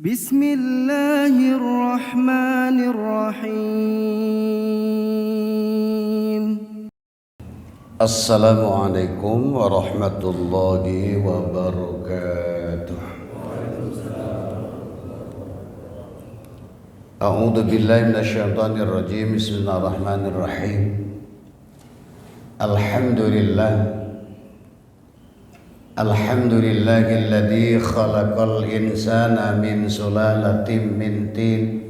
Bismillahirrahmanirrahim. Assalamualaikum warahmatullahi wabarakatuh. A'udzu billahi minasyaitonir rajim. Bismillahirrahmanirrahim. Alhamdulillahilladzi khalaqal insana min sulalatin min tin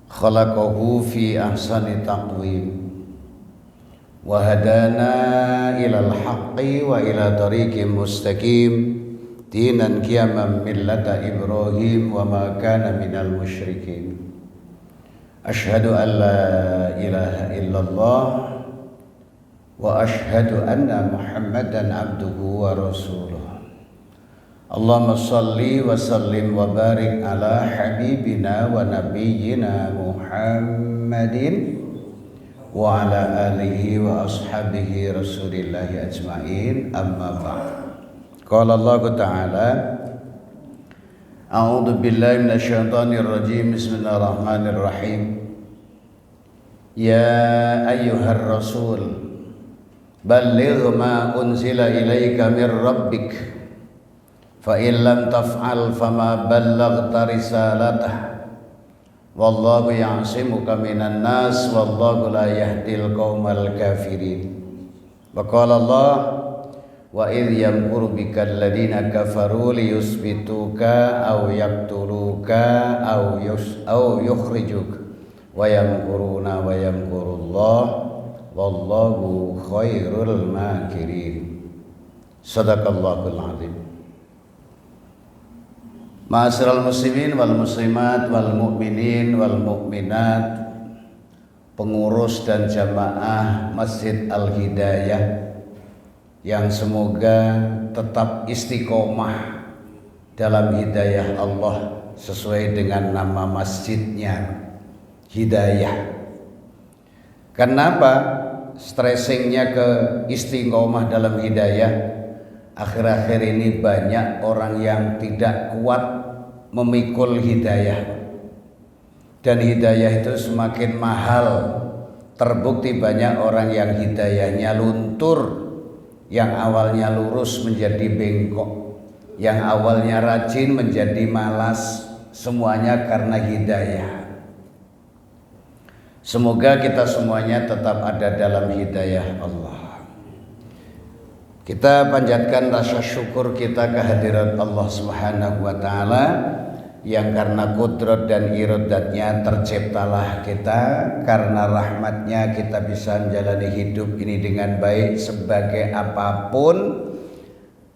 khalaqahu fi ahsani taqwim wa hadana ilal haqqi wa ila tariqim mustaqim dinan qiyaman millata Ibrahim wa ma kana minal musyrikin. Asyhadu an la ilaha illallah wa asyhadu anna Muhammadan abduhu wa rasuluh. Allahumma salli wa sallim wa barik ala habibina wa nabiyyina Muhammadin wa ala alihi wa ashabihi rasulillahi ajma'in, amma ba'd. Qala Allah Ta'ala, a'udzu billahi minasyaitonir rajim. Bismillahirrahmanirrahim. Ya ayyuhar rasul balligh ma unzila ilaika mir rabbik fa in lam taf'al fama ballaghta risalatah wallahu ya'simuka minan nas wallahu la yahdil qaumal kafirin. Wa qala Allah, wa idh yamkuru bikal ladina kafaru liyusbituka aw yaqtuluka aw yukhrijuka wa yamkuruna wa yamkurullah wallahu khairul makirin. Sadaqallahul azim. Ma'asyiral muslimin wal muslimat wal mu'minin wal mu'minat, pengurus dan jamaah Masjid Al-Hidayah yang semoga tetap istiqomah dalam hidayah Allah sesuai dengan nama masjidnya, Hidayah. Kenapa stressingnya ke istiqomah dalam hidayah? Akhir-akhir ini banyak orang yang tidak kuat memikul hidayah, dan hidayah itu semakin mahal. Terbukti banyak orang yang hidayahnya luntur, yang awalnya lurus menjadi bengkok, yang awalnya rajin menjadi malas, semuanya karena hidayah. Semoga kita semuanya tetap ada dalam hidayah Allah. Kita panjatkan rasa syukur kita kehadirat Allah Subhanahu wa ta'ala, yang karena kudrat dan iradatnya terciptalah kita, karena rahmatnya kita bisa menjalani hidup ini dengan baik. Sebagai apapun,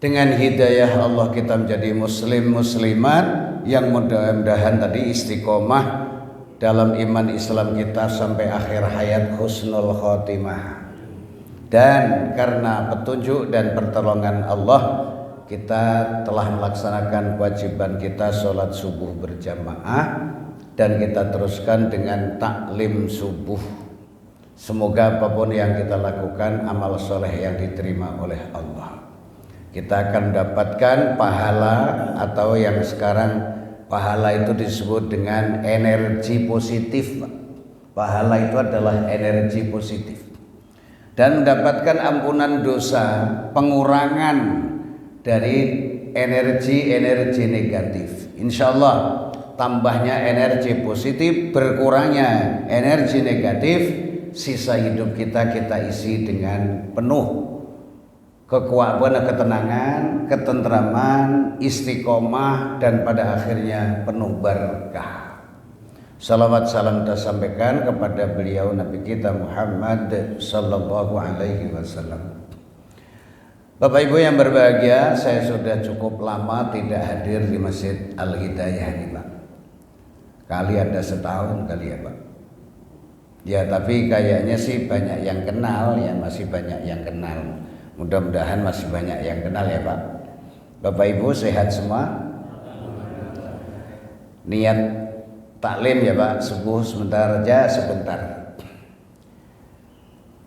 dengan hidayah Allah kita menjadi muslim muslimat yang mudah-mudahan tadi istiqomah dalam iman Islam kita sampai akhir hayat, husnul khotimah. Dan karena petunjuk dan pertolongan Allah, kita telah melaksanakan kewajiban kita sholat subuh berjamaah, dan kita teruskan dengan taklim subuh. Semoga apapun yang kita lakukan amal soleh yang diterima oleh Allah. Kita akan mendapatkan pahala, atau yang sekarang pahala itu disebut dengan energi positif. Pahala itu adalah energi positif, dan mendapatkan ampunan dosa, pengurangan dari energi-energi negatif. Insya Allah tambahnya energi positif, berkurangnya energi negatif, sisa hidup kita isi dengan penuh kekuatan, ketenangan, ketentraman, istiqomah, dan pada akhirnya penuh berkah. Salawat salam kita sampaikan kepada beliau Nabi kita Muhammad sallallahu alaihi wasallam. Bapak Ibu yang berbahagia, saya sudah cukup lama tidak hadir di Masjid Al-Hidayah ini, Pak. Kali ada setahun kali ya, Pak. Ya, tapi kayaknya sih banyak yang kenal ya, masih banyak yang kenal. Mudah-mudahan masih banyak yang kenal ya, Pak. Bapak Ibu sehat semua? Niat taklim ya Pak, subuh sebentar aja, sebentar.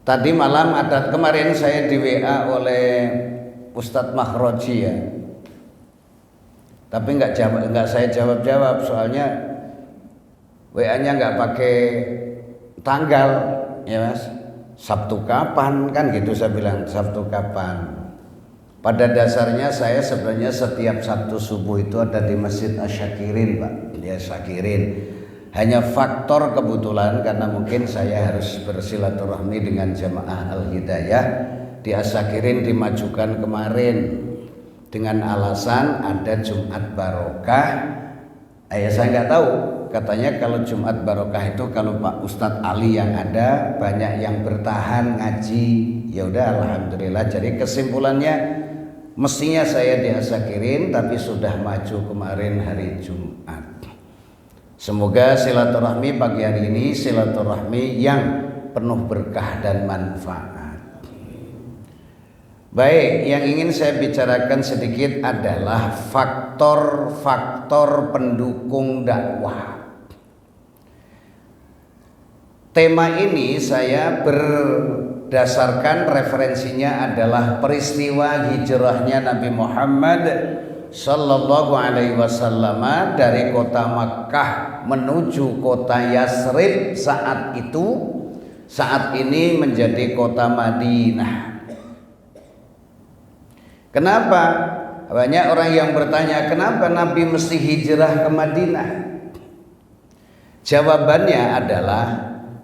Tadi malam kemarin saya di WA oleh Ustadz Makhroji ya. Tapi nggak saya jawab soalnya WA-nya nggak pakai tanggal, ya Mas. Sabtu kapan kan gitu, saya bilang Sabtu kapan. Pada dasarnya saya sebenarnya setiap Sabtu subuh itu ada di Masjid Asyakirin, Pak. Ya, Syakirin. Hanya faktor kebetulan karena mungkin saya harus bersilaturahmi dengan jamaah Al-Hidayah di Asyakirin dimajukan kemarin dengan alasan ada Jumat Barokah. Saya nggak tahu, katanya kalau Jumat Barokah itu kalau Pak Ustadz Ali yang ada banyak yang bertahan ngaji. Ya udah, alhamdulillah. Jadi kesimpulannya mestinya saya di Asyakirin tapi sudah maju kemarin hari Jumat. Semoga silaturahmi pagi hari ini silaturahmi yang penuh berkah dan manfaat. Baik, yang ingin saya bicarakan sedikit adalah faktor-faktor pendukung dakwah. Tema ini saya berdasarkan referensinya adalah peristiwa hijrahnya Nabi Muhammad Sallallahu Alaihi Wasallam dari kota Makkah menuju kota Yasrib saat ini menjadi kota Madinah. Kenapa? Banyak orang yang bertanya, kenapa Nabi mesti hijrah ke Madinah? Jawabannya adalah,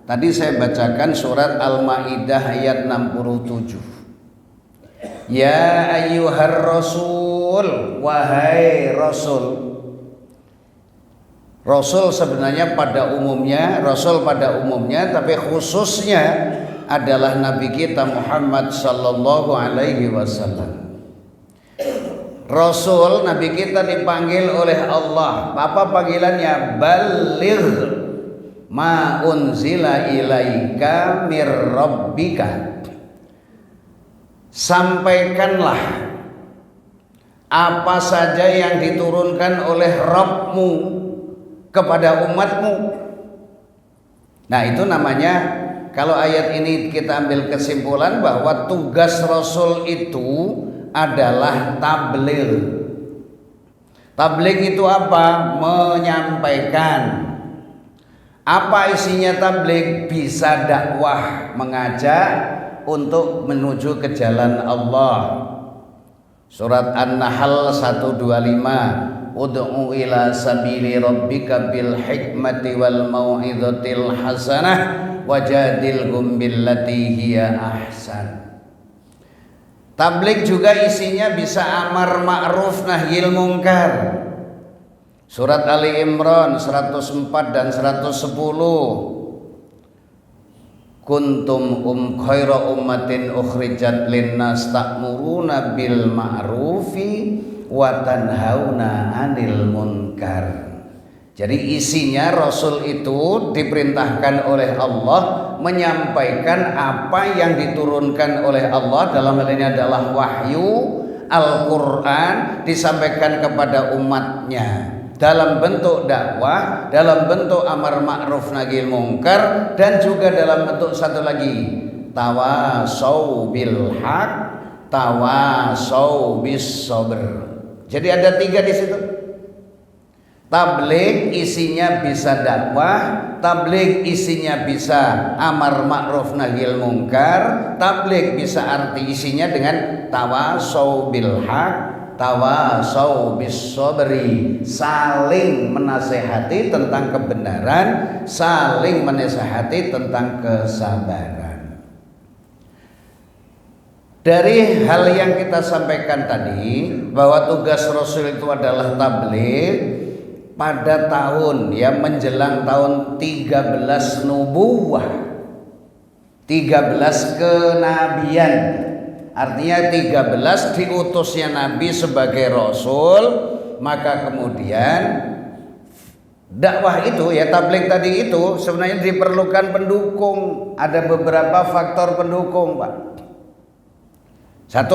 tadi saya bacakan surat Al-Maidah ayat 67. Ya ayyuhar rasul, wahai rasul. Rasul sebenarnya pada umumnya, rasul pada umumnya, tapi khususnya adalah Nabi kita Muhammad sallallahu alaihi wasallam. Rasul, Nabi kita dipanggil oleh Allah. Apa panggilannya? Baligh ma unzila ilaika mir rabbika. Sampaikanlah apa saja yang diturunkan oleh Rabbmu kepada umatmu. Nah, itu namanya, kalau ayat ini kita ambil kesimpulan bahwa tugas Rasul itu adalah tabligh. Tabligh itu apa? Menyampaikan. Apa isinya tabligh? Bisa dakwah, mengajak untuk menuju ke jalan Allah. Surat An-Nahl 125. Ud'u ila sabili rabbika bil hikmati wal mau'izatil hasanah wajadilhum billati hiya ahsan. Tabligh juga isinya bisa amar ma'ruf nahyil munkar. Surat Ali Imran 104 dan 110. Kuntum khaira ummatin ukhrijat linnas ta'muruna bil ma'rufi wa tanhauna 'anil munkar. Jadi isinya Rasul itu diperintahkan oleh Allah menyampaikan apa yang diturunkan oleh Allah, dalam hal ini adalah wahyu Al-Quran, disampaikan kepada umatnya dalam bentuk dakwah, dalam bentuk amar ma'ruf nahi munkar, dan juga dalam bentuk satu lagi, tawasau bil haq, tawasau bis sabr. Jadi ada 3 di situ. Tabligh isinya bisa dakwah, tabligh isinya bisa amar ma'ruf nahil munkar, tabligh bisa arti isinya dengan tawasau bil haq, tawasau bis sabri, saling menasehati tentang kebenaran, saling menasehati tentang kesabaran. Dari hal yang kita sampaikan tadi bahwa tugas Rasul itu adalah tabligh, pada tahun yang menjelang tahun 13 nubuwah, 13 kenabian, artinya 13 diutusnya Nabi sebagai Rasul, maka kemudian dakwah itu, ya tabligh tadi itu sebenarnya diperlukan pendukung. Ada beberapa faktor pendukung, Pak. 1,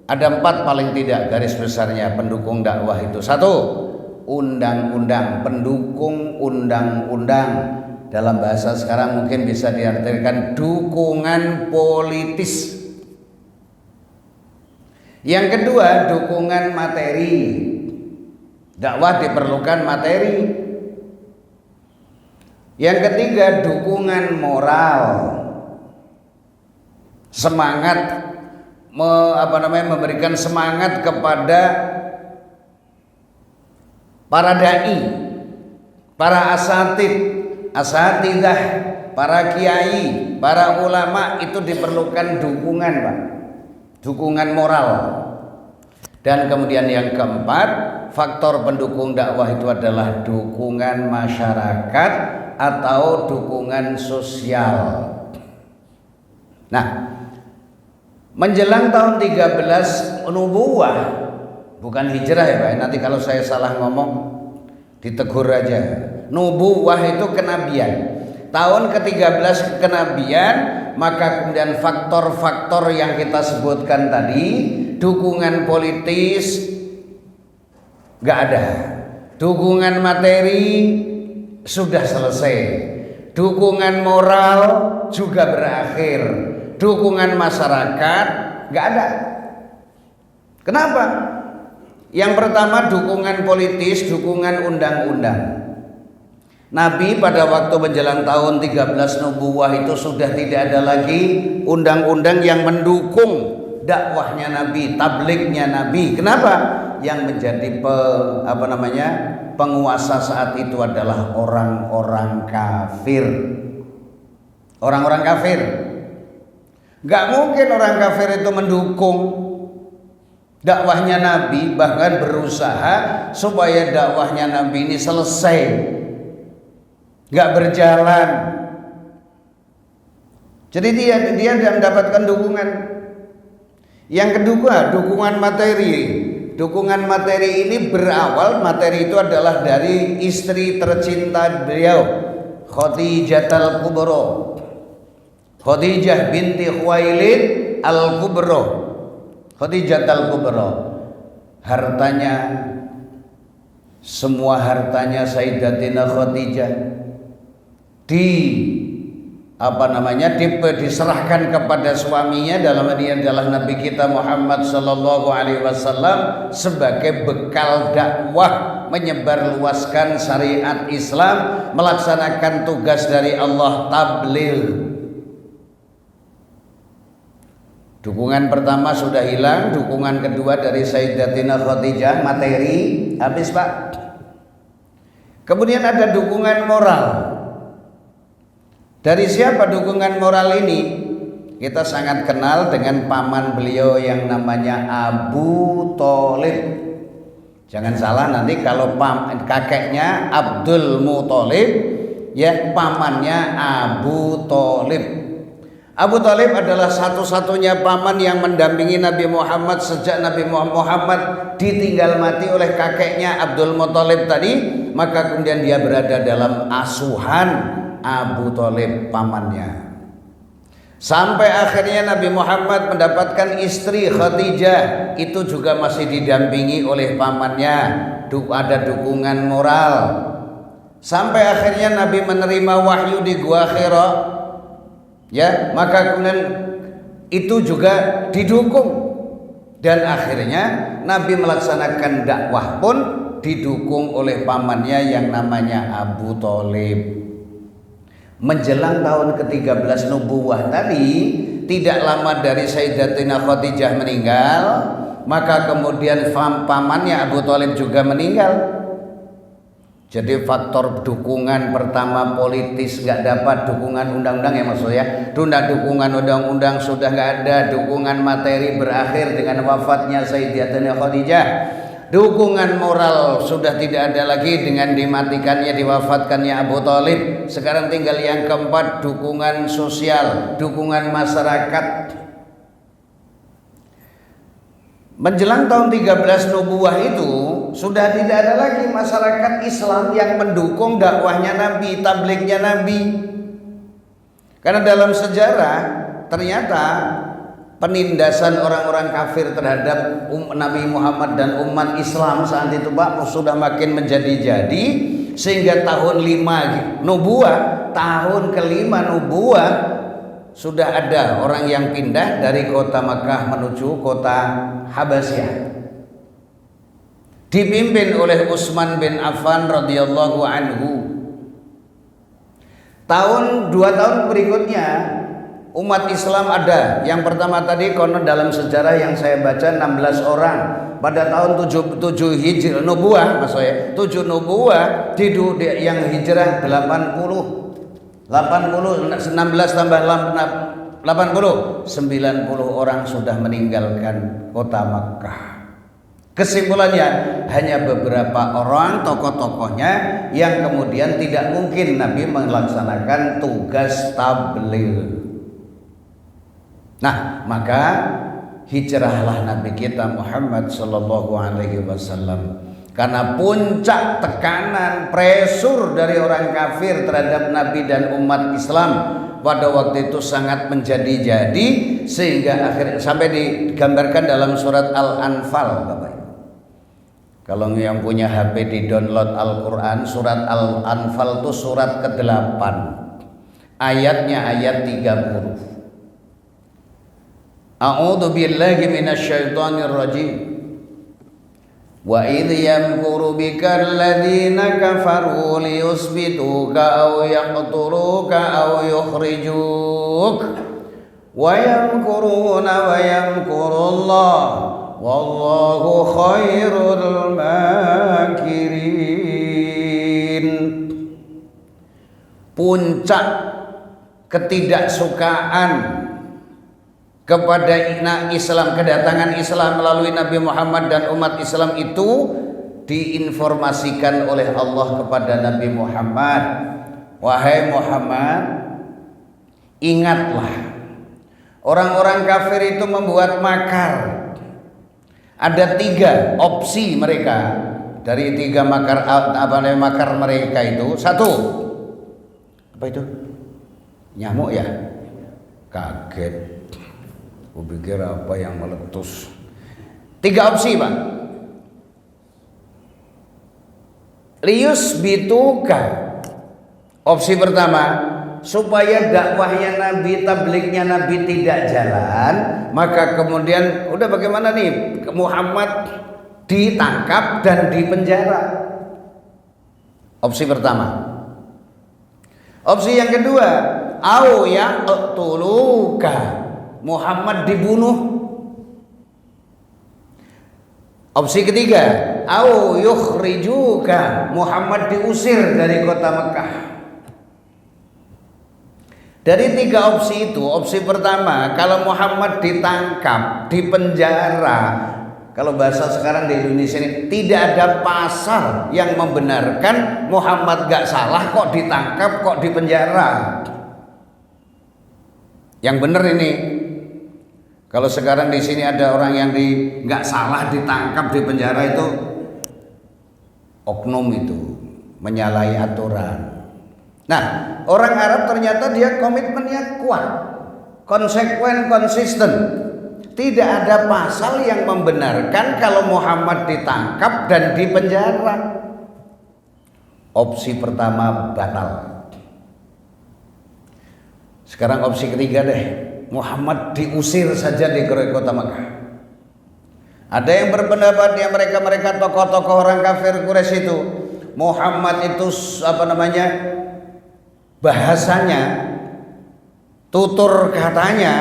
ada 4 paling tidak garis besarnya pendukung dakwah itu. 1, undang-undang, pendukung undang-undang. Dalam bahasa sekarang mungkin bisa diartikan dukungan politis. Yang kedua, dukungan materi. Dakwah diperlukan materi. Yang ketiga, dukungan moral. Semangat memberikan semangat kepada para dai, para asatidah, para kiai, para ulama, itu diperlukan dukungan, Pak. Dukungan moral. Dan kemudian yang keempat, faktor pendukung dakwah itu adalah dukungan masyarakat atau dukungan sosial. Nah, menjelang tahun 13 nubuwah, bukan hijrah ya Pak, nanti kalau saya salah ngomong ditegur aja. Nubuwah itu kenabian. Tahun ke-13 kenabian, maka kemudian faktor-faktor yang kita sebutkan tadi, dukungan politis gak ada, dukungan materi sudah selesai, dukungan moral juga berakhir, dukungan masyarakat gak ada. Kenapa? Yang pertama, dukungan politis, dukungan undang-undang. Nabi pada waktu menjelang tahun 13 nubuwah itu sudah tidak ada lagi undang-undang yang mendukung dakwahnya Nabi, tablignya Nabi. Kenapa? Yang menjadi penguasa saat itu adalah orang-orang kafir. Orang-orang kafir. Gak mungkin orang kafir itu mendukung dakwahnya Nabi, bahkan berusaha supaya dakwahnya Nabi ini selesai, gak berjalan. Jadi dia mendapatkan dukungan. Yang kedua, dukungan materi. Dukungan materi ini berawal, materi itu adalah dari istri tercinta beliau, Khadijah al-Kubra, Khadijah binti Khuwailid al-Kubra. Khadijah al-Kubra, hartanya, semua hartanya Sayyidatina Khadijah diserahkan kepada suaminya, dalam ini adalah Nabi kita Muhammad sallallahu alaihi wasallam, sebagai bekal dakwah, menyebarluaskan syariat Islam, melaksanakan tugas dari Allah, tabligh. Dukungan pertama sudah hilang, dukungan kedua dari Sayyidatina Khadijah materi habis, Pak. Kemudian ada dukungan moral. Dari siapa dukungan moral ini? Kita sangat kenal dengan paman beliau yang namanya Abu Thalib. Jangan salah nanti kalau kakeknya Abdul Muthalib, ya pamannya Abu Thalib. Abu Thalib adalah satu-satunya paman yang mendampingi Nabi Muhammad sejak Nabi Muhammad ditinggal mati oleh kakeknya Abdul Muthalib tadi, maka kemudian dia berada dalam asuhan Abu Thalib pamannya. Sampai akhirnya Nabi Muhammad mendapatkan istri Khadijah, itu juga masih didampingi oleh pamannya, ada dukungan moral. Sampai akhirnya Nabi menerima wahyu di Gua Hira, ya, maka kemudian itu juga didukung, dan akhirnya Nabi melaksanakan dakwah pun didukung oleh pamannya yang namanya Abu Thalib. Menjelang tahun ke-13 nubuwah tadi, tidak lama dari Sayyidatina Khadijah meninggal, maka kemudian pamannya Abu Thalib juga meninggal. Jadi faktor dukungan pertama politis nggak dapat, dukungan undang-undang ya maksudnya, dukungan undang-undang sudah nggak ada, dukungan materi berakhir dengan wafatnya Sayyidatina Khadijah, dukungan moral sudah tidak ada lagi dengan dimatikannya, diwafatkannya Abu Thalib. Sekarang tinggal yang keempat, dukungan sosial, dukungan masyarakat. Menjelang tahun 13 nubuwah itu sudah tidak ada lagi masyarakat Islam yang mendukung dakwahnya Nabi, tablignya Nabi. Karena dalam sejarah ternyata penindasan orang-orang kafir terhadap Nabi Muhammad dan umat Islam saat itu, Pak, sudah makin menjadi-jadi, sehingga tahun 5 nubuwah, tahun ke-5 nubuwah, sudah ada orang yang pindah dari kota Makkah menuju kota Habasyah. dipimpin oleh Utsman bin Affan radhiyallahu anhu. Dua tahun berikutnya umat Islam ada. Yang pertama tadi konon dalam sejarah yang saya baca 16 orang. Pada tahun 7 Hijrah Nubuwah, maksudnya 7 Nubuwah yang hijrah 80 16 tambah 80 90 orang sudah meninggalkan kota Makkah. Kesimpulannya hanya beberapa orang tokoh-tokohnya yang kemudian tidak mungkin Nabi melaksanakan tugas tabligh. Nah, maka hijrahlah Nabi kita Muhammad sallallahu alaihi wasallam karena puncak tekanan presur dari orang kafir terhadap Nabi dan umat Islam pada waktu itu sangat menjadi-jadi sehingga akhirnya sampai digambarkan dalam surat Al-Anfal, Bapak Ibu. Kalau yang punya HP di download Al-Quran, surat Al-Anfal itu surat ke-8, ayatnya ayat 30. A'udzu billahi minasyaitonir rajim. Wa idh yamkuru bikal ladzina kafaru liyusbituka aw yaqtuluka aw yukhrijuk wa yamkuruna wa yamkurullah wallahu khairul makirin. Puncak ketidaksukaan kepada Islam, kedatangan Islam melalui Nabi Muhammad dan umat Islam itu diinformasikan oleh Allah kepada Nabi Muhammad. Wahai Muhammad, ingatlah orang-orang kafir itu membuat makar. Ada 3 opsi mereka. Dari 3 makar mereka itu, 1, apa itu? Nyamuk ya? Kaget. Aku pikir apa yang meletus. 3 opsi, Pak. Lius bituka. Opsi pertama, supaya dakwahnya Nabi, tablignya Nabi tidak jalan, maka kemudian udah bagaimana nih? Muhammad ditangkap dan dipenjara. Opsi pertama. Opsi yang kedua, au yaqtuluka. Muhammad dibunuh. Opsi ketiga, au yukhrijuka. Muhammad diusir dari kota Mekah. Dari 3 opsi itu, opsi pertama, kalau Muhammad ditangkap, dipenjara, kalau bahasa sekarang di Indonesia ini, tidak ada pasal yang membenarkan Muhammad gak salah kok ditangkap, kok dipenjara. Yang benar ini. Kalau sekarang di sini ada orang yang nggak salah ditangkap di penjara, itu oknum, itu menyalahi aturan. Nah, orang Arab ternyata dia komitmennya kuat, konsekuen, konsisten. Tidak ada pasal yang membenarkan kalau Muhammad ditangkap dan dipenjara. Opsi pertama batal. Sekarang opsi ketiga deh. Muhammad diusir saja di kota Makkah. Ada yang berpendapat yang mereka tokoh-tokoh orang kafir Quraisy itu, Muhammad itu bahasanya, tutur katanya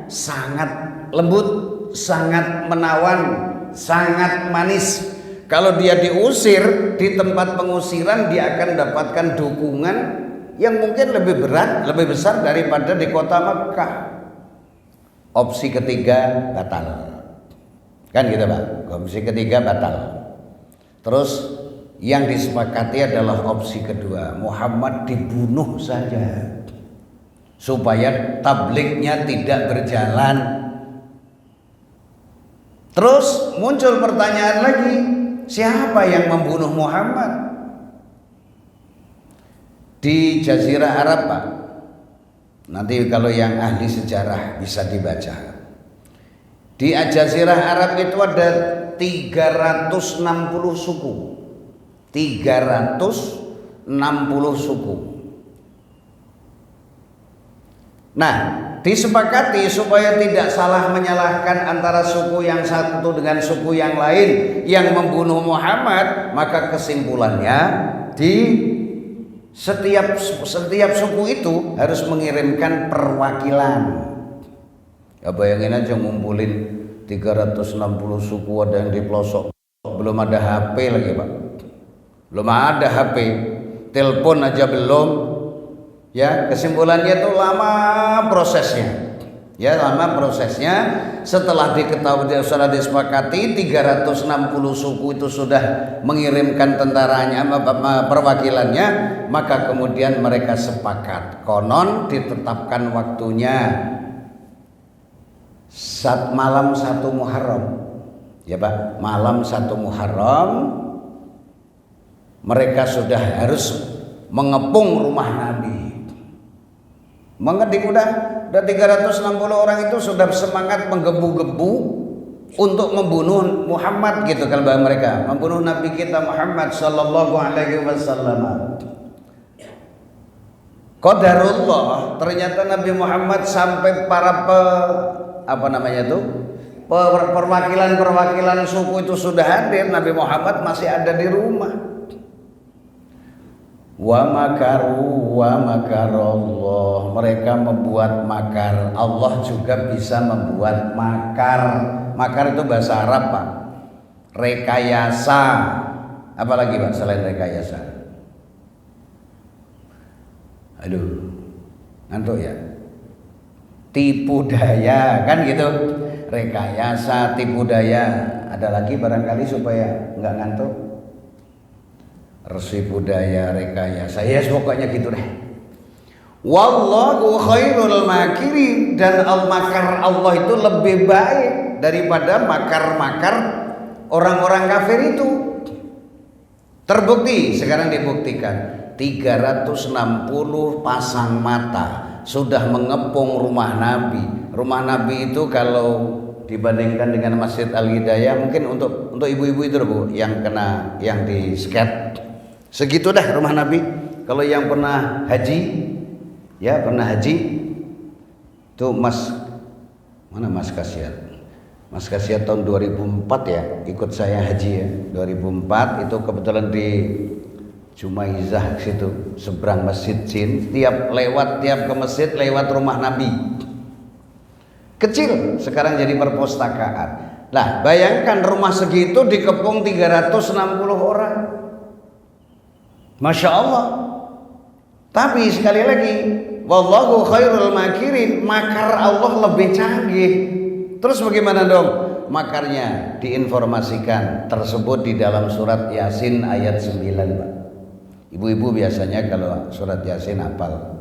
sangat lembut, sangat menawan, sangat manis. Kalau dia diusir di tempat pengusiran, dia akan dapatkan dukungan yang mungkin lebih berat, lebih besar daripada di kota Makkah. Opsi ketiga batal, kan gitu Pak. Opsi ketiga batal. Terus yang disepakati adalah opsi kedua, Muhammad dibunuh saja supaya tablignya tidak berjalan. Terus muncul pertanyaan lagi, siapa yang membunuh Muhammad? Di Jazirah Arab, Pak. Nanti kalau yang ahli sejarah bisa dibaca. Di Jazirah Arab itu ada 360 suku. 360 suku. Nah, disepakati supaya tidak salah menyalahkan antara suku yang satu dengan suku yang lain yang membunuh Muhammad, maka kesimpulannya di setiap suku itu harus mengirimkan perwakilan. Ya bayangin aja ngumpulin 360 suku, ada yang di pelosok, belum ada HP lagi Pak, belum ada HP, telepon aja belum. Ya, kesimpulannya itu lama prosesnya. Ya, lama prosesnya. Setelah diketahui, sudah disepakati 360 suku itu sudah mengirimkan tentaranya, perwakilannya, maka kemudian mereka sepakat. Konon ditetapkan waktunya malam 1 Muharram. Ya Pak, malam 1 Muharram mereka sudah harus mengepung rumah Nabi. Mengedik udah 360 orang itu sudah semangat menggebu-gebu untuk membunuh Muhammad gitu kalau mereka, membunuh Nabi kita Muhammad sallallahu alaihi wasallam. Qadarullah, ternyata Nabi Muhammad sampai para perwakilan suku itu sudah hadir, Nabi Muhammad masih ada di rumah. Wa makaru wa makarallah, mereka membuat makar, Allah juga bisa membuat makar. Makar itu bahasa Arab Pak, rekayasa. Apalagi Pak selain rekayasa? Aduh, ngantuk ya? Tipu daya kan gitu, rekayasa, tipu daya. Ada lagi barangkali supaya nggak ngantuk? Resi budaya, rekayasa, ya pokoknya gitu deh. Wallahu khairul makirin, dan makar Allah itu lebih baik daripada makar-makar orang-orang kafir itu. Terbukti, sekarang dibuktikan 360 pasang mata sudah mengepung rumah Nabi. Rumah Nabi itu kalau dibandingkan dengan Masjid Al-Hidayah, mungkin untuk ibu-ibu itu Bu yang di sket. Segitu dah rumah Nabi. Kalau yang pernah haji, ya pernah haji, tuh Mas Kasiat. Mas Kasiat tahun 2004 ya, ikut saya haji ya. 2004 itu kebetulan di Jumaizah situ, seberang Masjid Jin. Tiap ke masjid lewat rumah Nabi. Kecil, sekarang jadi perpustakaan. Nah, bayangkan rumah segitu dikepung 360 orang. Masya Allah. Tapi sekali lagi, wallahu khairul makirin, makar Allah lebih canggih. Terus bagaimana dong makarnya? Diinformasikan tersebut di dalam surat Yasin ayat 9 Pak. Ibu-ibu biasanya kalau surat Yasin hafal.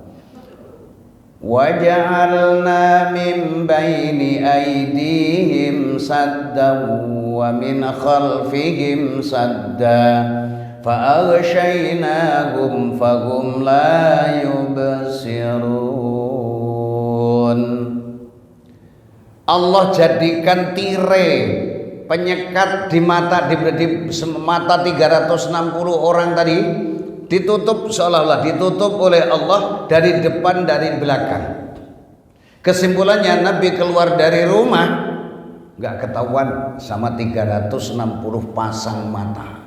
Waja'alna min baini aydihim saddan wa min khalfihim saddan fa'aghshaynahum fahum la yubsirun. Allah jadikan tirai penyekat di mata 360 orang tadi, ditutup, seolah-olah ditutup oleh Allah dari depan dari belakang. Kesimpulannya Nabi keluar dari rumah nggak ketahuan sama 360 pasang mata.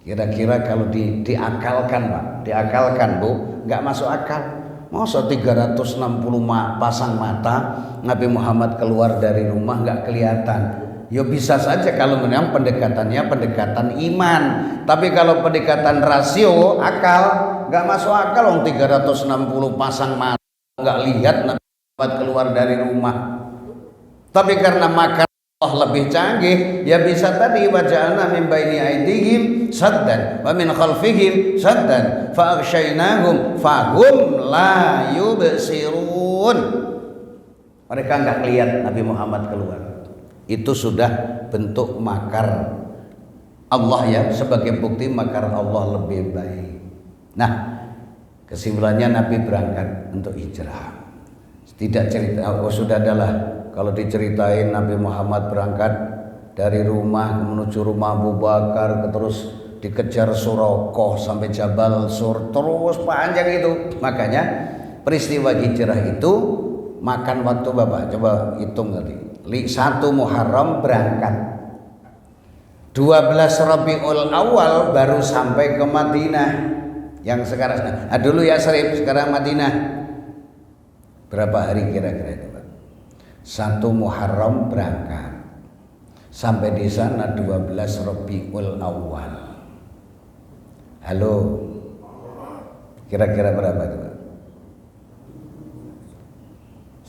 Kira-kira kalau diakalkan Pak, diakalkan Bu, nggak masuk akal. Masa 360 pasang mata Nabi Muhammad keluar dari rumah nggak kelihatan? Ya bisa saja kalau memang pendekatannya pendekatan iman. Tapi kalau pendekatan rasio, akal, nggak masuk akal. 360 pasang mata nggak lihat Nabi Muhammad keluar dari rumah. Tapi karena makan Allah lebih canggih, ya bisa tadi waja'alna min baini aydihim saddan wa min khalfihim saddan fa aghshaynahum fahum la yubsirun. Mereka enggak lihat Nabi Muhammad keluar. Itu sudah bentuk makar Allah ya, sebagai bukti makar Allah lebih baik. Nah, kesimpulannya Nabi berangkat untuk hijrah. Tidak cerita, sudah adalah kalau diceritain Nabi Muhammad berangkat dari rumah menuju rumah Abu Bakar, terus dikejar Surakoh sampai Jabal Sur, terus panjang itu. Makanya peristiwa hijrah itu makan waktu Bapak, coba hitung tadi. 1 Muharram berangkat, 12 Rabiul Awal baru sampai ke Madinah. Yang sekarang dulu Yasrib, sekarang Madinah. Berapa hari kira-kira itu Pak? 1 Muharram berangkat, sampai di sana 12 Rabiul Awal. Halo, kira-kira berapa itu Pak?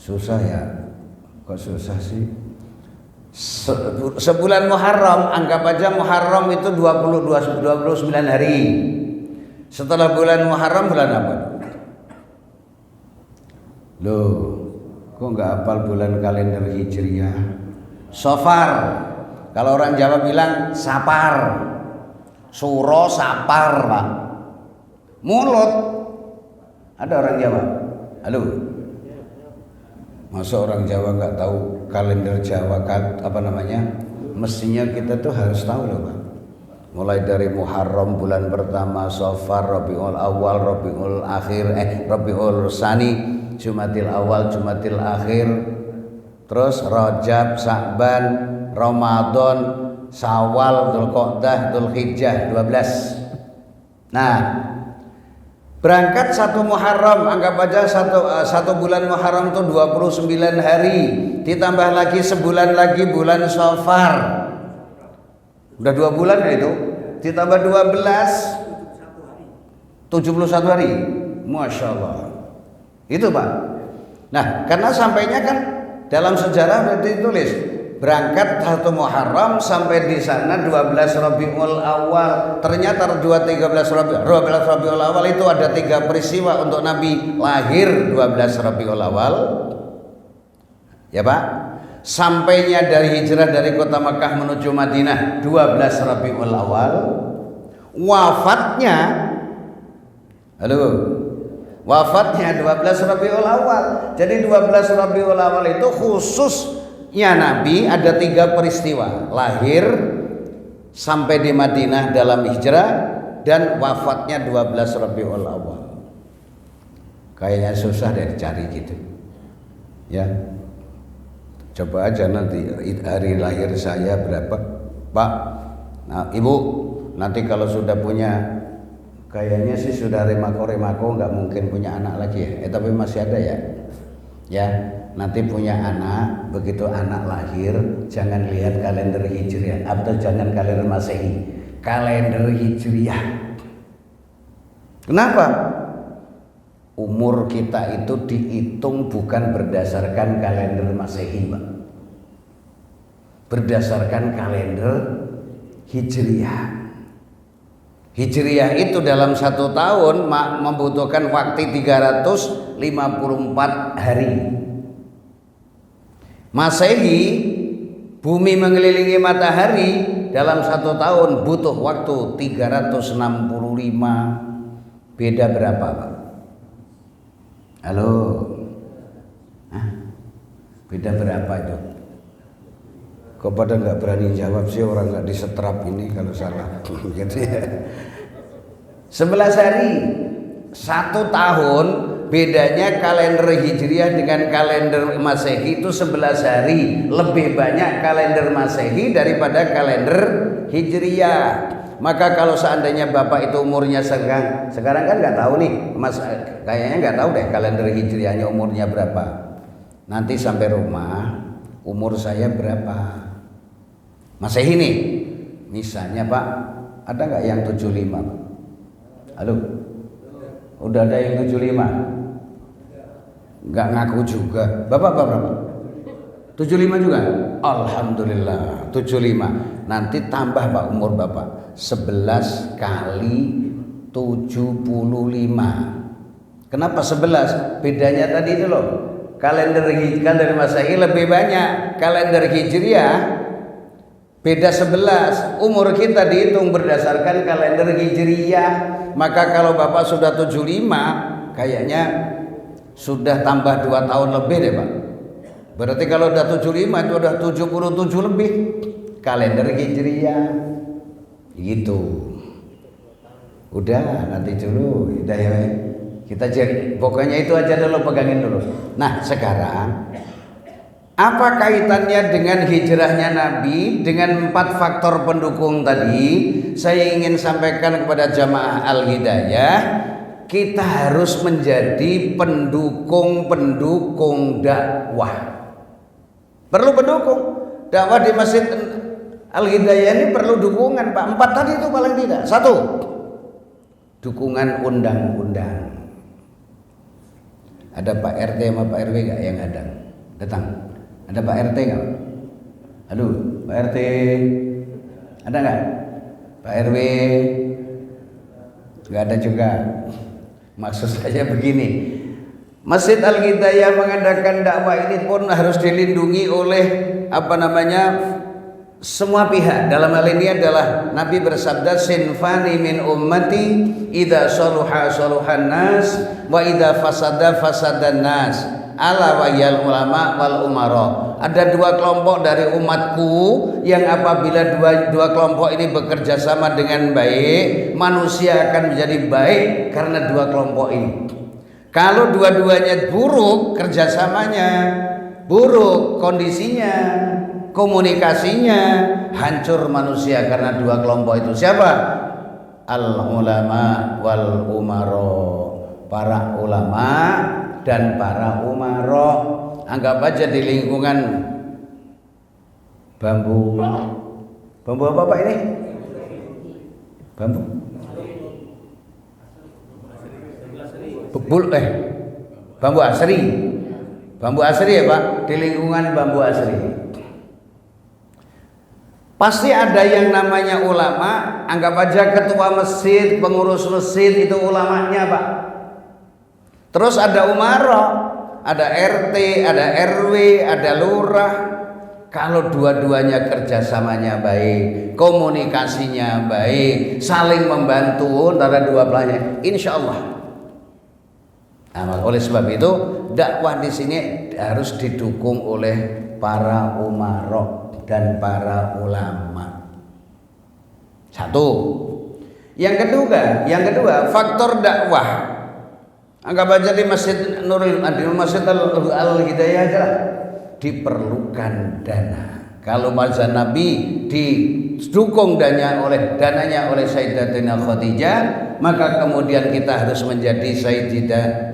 Susah ya, kok susah sih? Sebulan Muharram, anggap aja Muharram itu 29 hari. Setelah bulan Muharram bulan apa? Loh, kok nggak hafal bulan kalender Hijriah? Safar. Kalau orang Jawa bilang Sapar. Suro Sapar, Pak. Mulut. Ada orang Jawa? Halo. Masa orang Jawa nggak tahu kalender Jawa apa namanya? Mestinya kita tuh harus tahu loh Pak. Mulai dari Muharram bulan pertama, Safar, Rabiul Awal, Rabiul Akhir, Rabiul Tsani, Jumadil Awal, Jumadil Akhir, terus Rajab, Sa'ban, Ramadan, Syawal, Dzulqa'dah, Dzulhijjah 12. Nah, berangkat 1 Muharram, anggap aja satu bulan Muharram itu 29 hari, ditambah lagi sebulan lagi bulan Safar, udah 2 bulan ya itu, ditambah 12 71 hari. Masya Allah, itu Pak. Nah, karena sampainya kan dalam sejarah ditulis berangkat 1 Muharram sampai di sana 12 Rabiul Awal. Ternyata 12 Rabiul Awal itu ada 3 peristiwa untuk Nabi lahir 12 Rabiul Awal. Ya Pak. Sampainya dari hijrah dari kota Makkah menuju Madinah 12 Rabiul Awal. Wafatnya wafatnya 12 Rabiul Awal. Jadi 12 Rabiul Awal itu khususnya Nabi ada 3 peristiwa, lahir sampai di Madinah dalam hijrah dan wafatnya 12 Rabiul Awal. Kayaknya susah deh dicari gitu. Ya. Coba aja nanti hari lahir saya berapa, Pak. Nah, Ibu, nanti kalau sudah punya, kayaknya sih sudah remako nggak mungkin punya anak lagi ya. Tapi masih ada ya. Ya, nanti punya anak, begitu anak lahir jangan lihat kalender Hijriah atau jangan kalender Masehi, kalender Hijriah. Kenapa? Umur kita itu dihitung bukan berdasarkan kalender Masehi, Pak. Berdasarkan kalender Hijriah. Hijriah itu dalam 1 tahun membutuhkan waktu 354 hari. Masehi, bumi mengelilingi matahari dalam 1 tahun butuh waktu 365. Beda berapa Pak? Halo? Hah? Beda berapa itu? Kok pada nggak berani jawab sih, orang nggak disetrap ini kalau salah gitu ya. 11 hari. 1 tahun bedanya kalender Hijriah dengan kalender Masehi itu 11 hari. Lebih banyak kalender Masehi daripada kalender Hijriah. Maka kalau seandainya Bapak itu umurnya sekarang kan nggak tahu nih Mas, kayaknya nggak tahu deh kalender Hijriahnya umurnya berapa. Nanti sampai rumah umur saya berapa Masehi nih, misalnya Pak, ada nggak yang 75 Pak? Halo, udah ada yang 75? Nggak ngaku juga. Bapak berapa? 75 juga? Alhamdulillah 75. Nanti tambah Pak umur Bapak 11 kali 75. Kenapa 11? Bedanya tadi itu loh, kalender Masehi lebih banyak, kalender Hijriah beda 11. Umur kita dihitung berdasarkan kalender Hijriah. Maka kalau Bapak sudah 75, kayaknya sudah tambah 2 tahun lebih deh Pak. Berarti kalau udah 75 itu udah 77 lebih kalender Hijriah. Gitu. Udah nanti dulu, udah ya. Kita jadi pokoknya itu aja dulu, pegangin dulu. Nah sekarang apa kaitannya dengan hijrahnya Nabi dengan 4 faktor pendukung tadi? Saya ingin sampaikan kepada jamaah Al-Hidayah, kita harus menjadi pendukung-pendukung dakwah. Perlu pendukung. Dakwah di Masjid Al-Hidayah ini perlu dukungan, Pak. 4 tadi itu paling tidak. 1, dukungan undang-undang. Ada Pak RT sama Pak RW gak yang datang? Ada Pak RT gak? Aduh, Pak RT ada gak? Pak RW gak ada juga. Maksud saya begini, Masjid Al-Hidayah mengadakan dakwah ini pun harus dilindungi oleh semua pihak. Dalam hal ini adalah Nabi bersabda, sinfani min ummati idza saluha saluhan nas wa idza fasada fasadan nas ala wa yal ulama wal umara. Ada 2 kelompok dari umatku yang apabila dua kelompok ini bekerja sama dengan baik, manusia akan menjadi baik karena 2 kelompok ini. Kalau dua-duanya buruk, kerjasamanya buruk, kondisinya, komunikasinya, hancur manusia karena 2 kelompok itu. Siapa? Al ulama wal umaro, para ulama dan para umaro. Anggap aja di lingkungan bambu apa Pak ini? Bambu bambu asri ya Pak, di lingkungan bambu asri pasti ada yang namanya ulama. Anggap aja ketua masjid, pengurus masjid itu ulamanya Pak. Terus ada umaro, ada RT, ada RW, ada lurah. Kalau dua-duanya kerjasamanya baik, komunikasinya baik, saling membantu antara 2 belahnya, insya Allah. Nah, oleh sebab itu dakwah di sini harus didukung oleh para umaro dan para ulama. 1. Yang kedua faktor dakwah. Anggap aja di Masjid Al-Hidayah aja lah, diperlukan dana. Kalau masa Nabi didukung dananya oleh Sayyidatina Khadijah, maka kemudian kita harus menjadi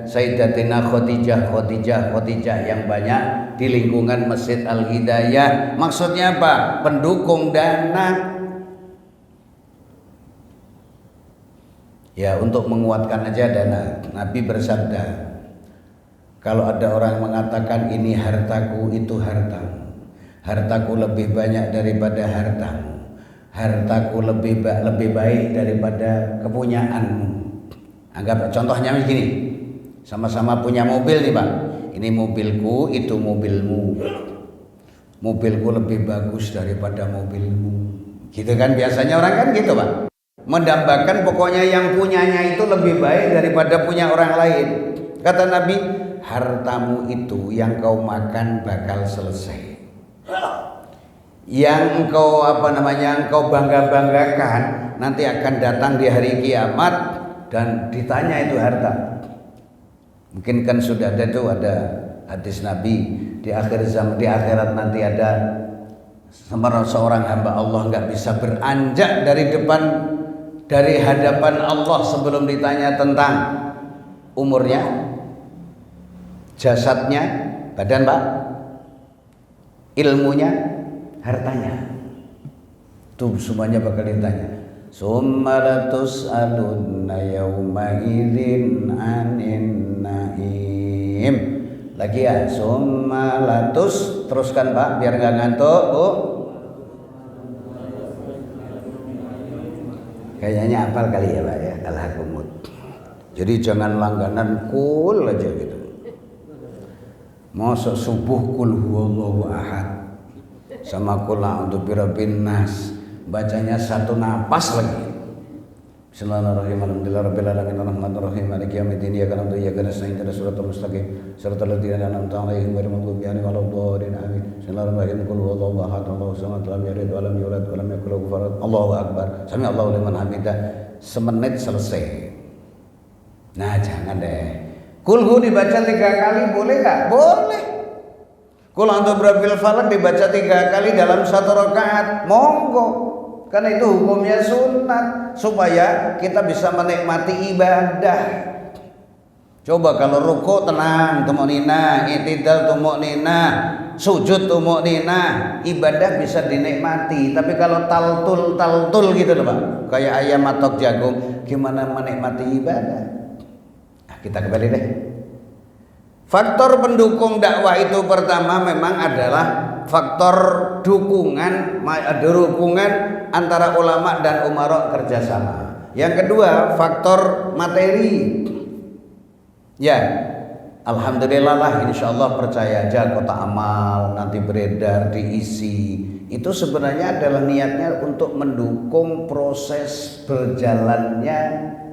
Sayyidatina Khadijah yang banyak di lingkungan Masjid Al-Hidayah. Maksudnya apa? Pendukung dana. Ya, untuk menguatkan aja dana. Nabi bersabda, kalau ada orang mengatakan ini hartaku, itu hartamu, hartaku lebih banyak daripada hartamu, hartaku lebih baik daripada kepunyaanmu. Anggap contohnya begini, sama-sama punya mobil nih Pak. Ini mobilku, itu mobilmu. Mobilku lebih bagus daripada mobilmu. Gitu kan biasanya orang kan gitu Pak. Mendambakan pokoknya yang punyanya itu lebih baik daripada punya orang lain. Kata Nabi, hartamu itu yang kau makan bakal selesai. Yang engkau engkau bangga-banggakan nanti akan datang di hari kiamat dan ditanya itu harta. Mungkin kan sudah ada tuh, ada hadis Nabi di akhir zaman, di akhirat nanti ada seorang hamba Allah nggak bisa beranjak dari hadapan Allah sebelum ditanya tentang umurnya, jasadnya, badan Pak, ilmunya, hartanya. Tuh semuanya bakal ditanya. Summa latus'alunna yawma idzin 'anin na'im. Lagi ya, summa latus, teruskan Pak biar enggak ngantuk, Bu. Kayaknya hafal kali ya Pak ya, Al-Hakumut. Jadi jangan langganan kul aja gitu. Masa subuh kul huwallahu ahad sama kul a'udzu birabbin nas, bacanya 1 napas lagi. Bismillahirrahmanirrahim. Alhamdulillahirabbil alamin arrahmanir rahim maliki yaumiddin iyyaka na'budu wa iyyaka nasta'in ihdinas siratal mustaqim siratal ladzina an'amta 'alaihim ghairil maghdubi 'alaihim waladdallin amin. Bismillahirrahmanirrahim. Qul huwallahu ahad Allahu samad lam yalid wa lam yulad wa lam yakul lahu kufuwan ahad. Allahu akbar. Sami Allahu liman hamidah. Semenit selesai. Nah jangan deh. Kulhu dibaca 3 kali boleh nggak? Boleh. Kul a'udzu birabbil falaq dibaca 3 kali dalam 1 rakaat, monggo. Karena itu hukumnya sunat supaya kita bisa menikmati ibadah. Coba kalau ruku tenang, tumakninah, i'tidal tumakninah, sujud tumakninah, ibadah bisa dinikmati. Tapi kalau taltul gitu loh Pak, kayak ayam matok jagung, gimana menikmati ibadah? Nah, kita kembali deh. Faktor pendukung dakwah itu pertama memang adalah faktor dukungan antara ulama dan umarok kerjasama. Yang kedua faktor materi. Ya, alhamdulillah lah, insya Allah percaya aja kotak amal nanti beredar diisi. Itu sebenarnya adalah niatnya untuk mendukung proses berjalannya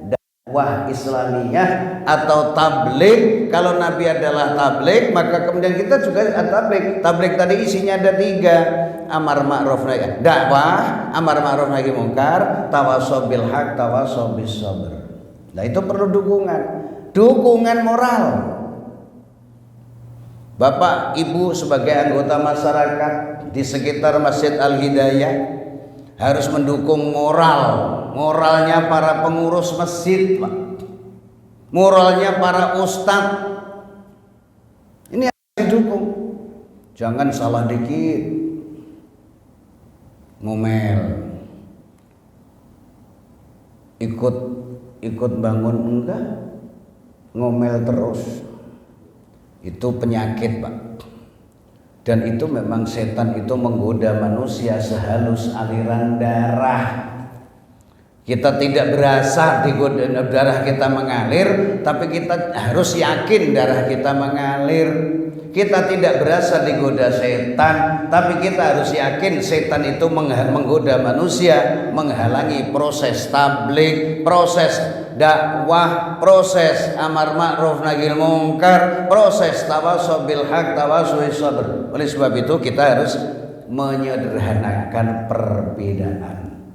dakwah Islamiyah atau tabligh. Kalau Nabi adalah tabligh, maka kemudian kita juga tabligh. Tabligh tadi isinya ada 3, amar ma'ruf nahi dakwah, amar ma'ruf nahi mungkar, tawassaw bil haq, tawassaw bis sabr. Nah itu perlu dukungan moral. Bapak Ibu sebagai anggota masyarakat di sekitar Masjid Al-Hidayah harus mendukung moralnya para pengurus masjid, Pak. Moralnya para ustadz. Ini harus didukung. Jangan salah dikit ngomel. Ikut bangun enggak, ngomel terus. Itu penyakit, Pak. Dan itu memang setan itu menggoda manusia sehalus aliran darah. Kita tidak berasa digoda darah kita mengalir, tapi kita harus yakin darah kita mengalir. Kita tidak berasa digoda setan, tapi kita harus yakin setan itu menggoda manusia, menghalangi proses tabligh, proses dakwah, proses amar ma'ruf nahi mungkar, proses tawassaw bil haq, tawassaw bis sabr. Oleh sebab itu kita harus menyederhanakan perbedaan.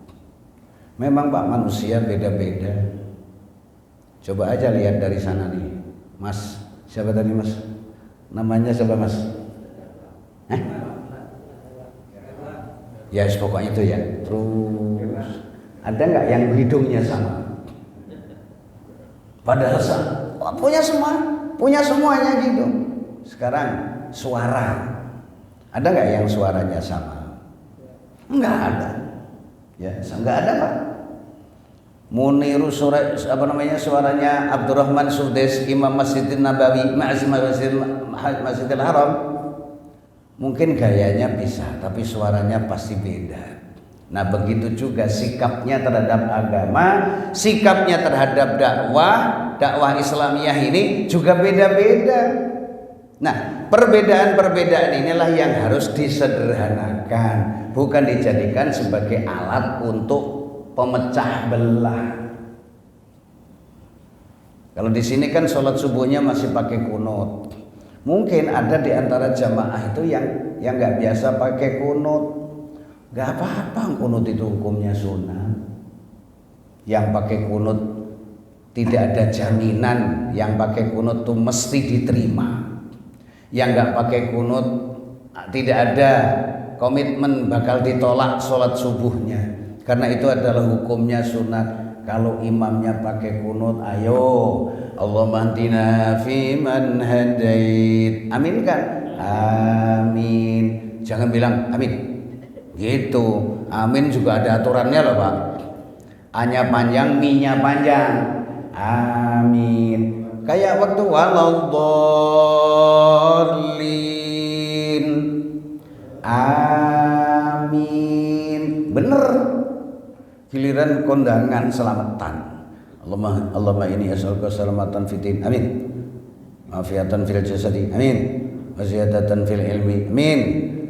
Memang Pak, manusia beda-beda. Coba aja lihat dari sana nih, Mas. Siapa tadi Mas? Namanya siapa Mas? Ya pokoknya itu ya. Terus ada nggak yang hidungnya sama? Padahal punya semuanya gitu. Sekarang suara, ada nggak yang suaranya sama? Enggak ada. Ya, enggak ada Pak. Muniru suaranya Abdurrahman Sudes, Imam Masjidin Nabawi, Masjidil Haram. Mungkin gayanya bisa, tapi suaranya pasti beda. Nah begitu juga sikapnya terhadap agama, sikapnya terhadap dakwah Islamiyah ini juga beda-beda. Nah perbedaan-perbedaan inilah yang harus disederhanakan, bukan dijadikan sebagai alat untuk pemecah belah. Kalau di sini kan sholat subuhnya masih pakai kunut. Mungkin ada di antara jamaah itu yang nggak biasa pakai kunut. Nggak apa-apa, kunut itu hukumnya sunnah. Yang pakai kunut tidak ada jaminan yang pakai kunut itu mesti diterima. Yang nggak pakai kunut tidak ada komitmen bakal ditolak sholat subuhnya. Karena itu adalah hukumnya sunat. Kalau imamnya pakai kunut, ayo Allahumma hdina fiman hadait. Amin kan? Amin. Jangan bilang amin. Gitu. Amin juga ada aturannya loh Pak. A-nya panjang, mi-nya panjang. Amin. Kayak waktu waladhdallin. Amin. Bener. Giliran kondangan selamatan. Allahumma ini as'aluka salamatan fitin. Amin. Afiatan fil jasadi. Amin. Waziyadatan fil ilmi. Amin.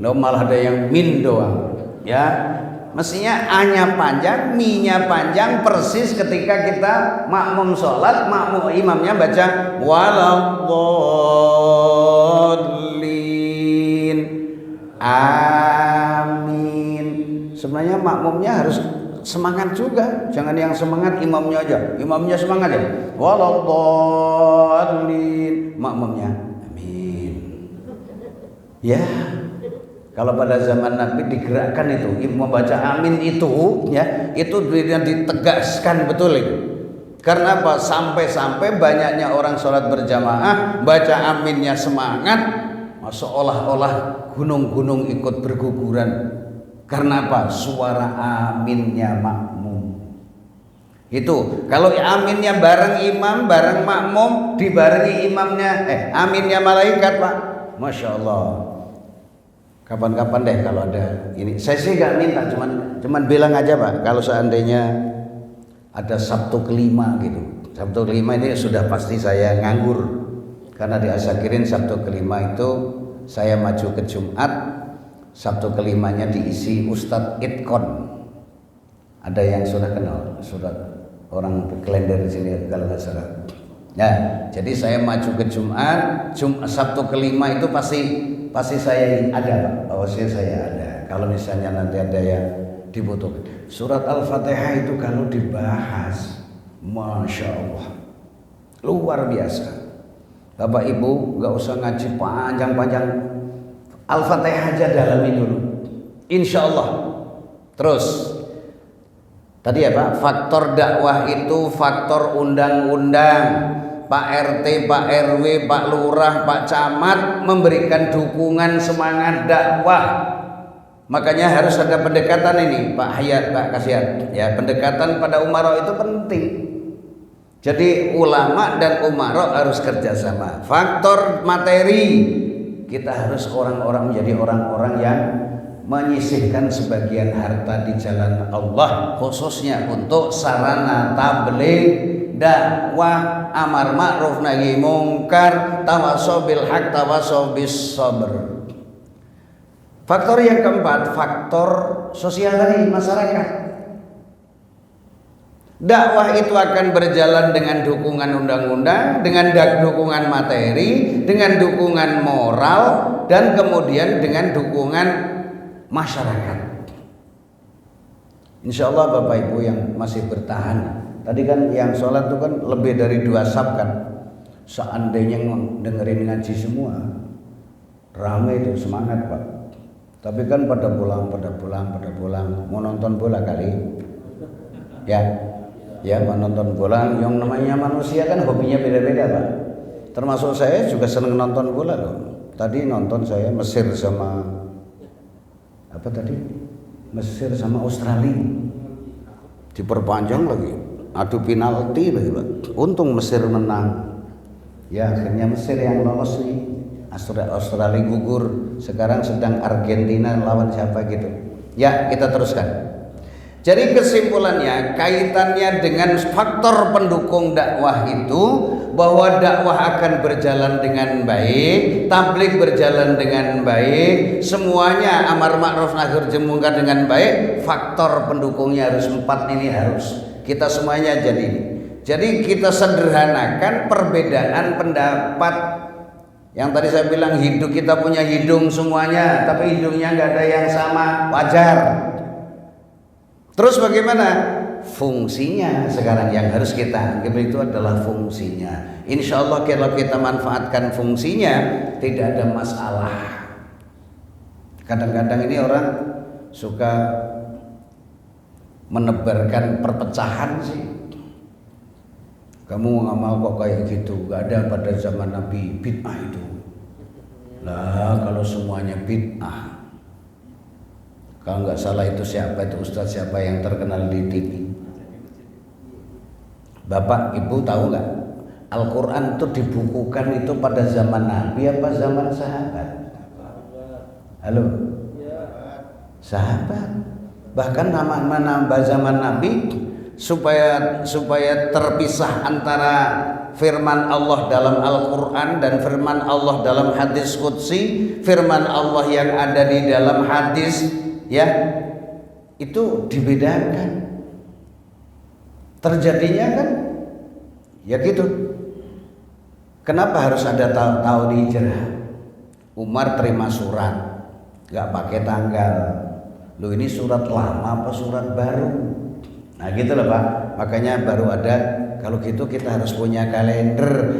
Lo malah ada yang min doang. Ya. Mestinya A-nya panjang, mi-nya panjang persis ketika kita makmum sholat, imamnya baca waladhdallin. Amin. Sebenarnya makmumnya harus semangat juga. Jangan yang semangat imamnya aja. Imamnya semangat ya. Waladhdallin. Makmumnya amin. Ya. Kalau pada zaman Nabi digerakkan itu, membaca amin itu ya, itu ditegaskan betul itu. Karena apa? Sampai-sampai banyaknya orang sholat berjamaah baca aminnya semangat, seolah-olah gunung-gunung ikut berguguran. Karena apa? Suara aminnya makmum. Itu kalau aminnya bareng imam, bareng makmum, dibarengi imamnya, aminnya malaikat, Pak. Masya Allah. Kapan-kapan deh kalau ada ini. Saya sih gak minta, cuman bilang aja Pak. Kalau seandainya ada Sabtu kelima gitu. Sabtu kelima ini sudah pasti saya nganggur. Karena di Asyakirin Sabtu kelima itu saya maju ke Jumat. Sabtu kelimanya diisi Ustadz Itkon. Ada yang sudah kenal, surat orang Klender di sini kalau nggak salah. Ya, jadi saya maju ke Jumat. Sabtu kelima itu pasti saya ada, Pak. Pasti saya ada. Kalau misalnya nanti ada yang dibutuhkan. Surat Al-Fatihah itu kalau dibahas, Masya Allah, luar biasa. Bapak Ibu nggak usah ngaji panjang-panjang. Al-Fatihah aja dalami dulu. Insya Allah. Terus tadi ya Pak, faktor dakwah itu faktor undang-undang. Pak RT, Pak RW, Pak Lurah, Pak Camat memberikan dukungan semangat dakwah. Makanya harus ada pendekatan ini, Pak Hayat, Pak Kasihan. Ya, pendekatan pada umaro itu penting. Jadi ulama dan umaro harus kerjasama. Faktor materi, kita harus orang-orang menjadi orang-orang yang menyisihkan sebagian harta di jalan Allah, khususnya untuk sarana tabligh, dakwah, amar ma'ruf nahi mungkar, tawasau bil haq, tawasau bis sabr. Faktor yang keempat, faktor sosial tadi, masyarakat. Dakwah itu akan berjalan dengan dukungan undang-undang, dengan dukungan materi, dengan dukungan moral, dan kemudian dengan dukungan masyarakat. Insya Allah Bapak Ibu yang masih bertahan. Tadi kan yang sholat itu kan lebih dari 2 saf kan. Seandainya dengerin ngaji semua, ramai itu, semangat Pak. Tapi kan pada pulang, mau nonton bola kali. Ya mau nonton bola. Yang namanya manusia kan hobinya beda-beda Pak. Termasuk saya juga seneng nonton bola loh. Tadi nonton saya Mesir sama apa tadi? Mesir sama Australia. Diperpanjang lagi. Adu penalti lagi Pak. Untung Mesir menang. Ya akhirnya Mesir yang lolos nih. Australia gugur. Sekarang sedang Argentina lawan siapa gitu. Ya kita teruskan. Jadi kesimpulannya kaitannya dengan faktor pendukung dakwah itu, bahwa dakwah akan berjalan dengan baik, tabligh berjalan dengan baik, semuanya amar ma'ruf nahi mungkar dengan baik. Faktor pendukungnya harus 4 ini harus kita semuanya jadi kita sederhanakan perbedaan pendapat. Yang tadi saya bilang kita punya hidung semuanya, tapi hidungnya nggak ada yang sama, wajar. Terus bagaimana fungsinya sekarang yang harus kita anggap itu adalah fungsinya. Insya Allah kalau kita manfaatkan fungsinya tidak ada masalah. Kadang-kadang ini orang suka menebarkan perpecahan sih. Kamu ngamal kok kayak gitu, gak ada pada zaman Nabi bid'ah itu. Lah kalau semuanya bid'ah, kalau nggak salah itu siapa itu Ustadz siapa yang terkenal di TV? Bapak Ibu tahu nggak? Al-Quran itu dibukukan itu pada zaman Nabi apa zaman sahabat? Halo? Sahabat. Bahkan nama zaman Nabi supaya terpisah antara firman Allah dalam Al-Quran dan firman Allah dalam hadis qudsi, firman Allah yang ada di dalam hadis ya itu dibedakan. Terjadinya kan ya gitu. Kenapa harus ada tahun hijrah? Umar terima surat nggak pakai tanggal. Loh ini surat lama apa surat baru? Nah gitu loh Pak, makanya baru ada, kalau gitu kita harus punya kalender